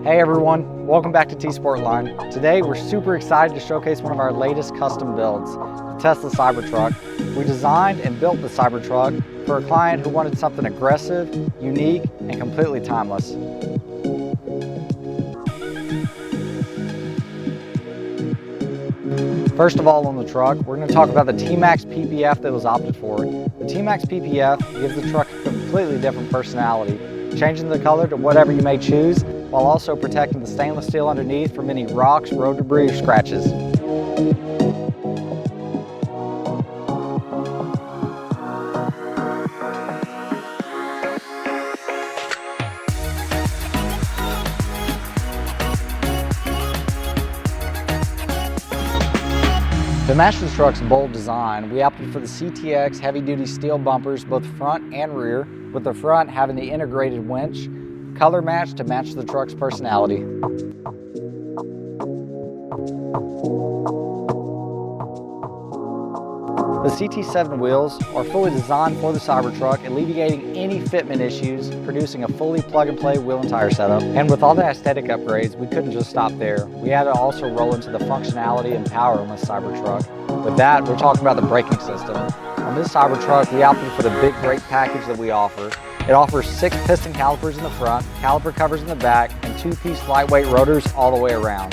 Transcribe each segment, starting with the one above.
Hey everyone, welcome back to T-sportline. Today we're super excited to showcase one of our latest custom builds, the Tesla Cybertruck. We designed and built the Cybertruck for a client who wanted something aggressive, unique, and completely timeless. First of all, on the truck, we're going to talk about the T-Max PPF that was opted for. The T-Max PPF gives the truck a completely different personality, changing the color to whatever you may choose, while also protecting the stainless steel underneath from any rocks, road debris, or scratches. To match the truck's bold design, we opted for the CTX heavy-duty steel bumpers, both front and rear, with the front having the integrated winch, color match to match the truck's personality. The CT7 wheels are fully designed for the Cybertruck, alleviating any fitment issues, producing a fully plug-and-play wheel and tire setup. And with all the aesthetic upgrades, we couldn't just stop there. We had to also roll into the functionality and power on this Cybertruck. With that, we're talking about the braking system. On this Cybertruck, we opted for the big brake package that we offer. It offers 6 piston calipers in the front, caliper covers in the back, and 2-piece lightweight rotors all the way around.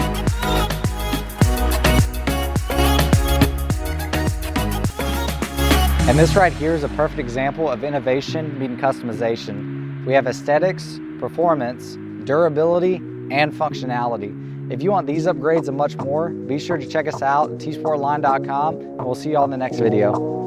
And this right here is a perfect example of innovation meeting customization. We have aesthetics, performance, durability, and functionality. If you want these upgrades and much more, be sure to check us out at tsportline.com, and we'll see you all in the next video.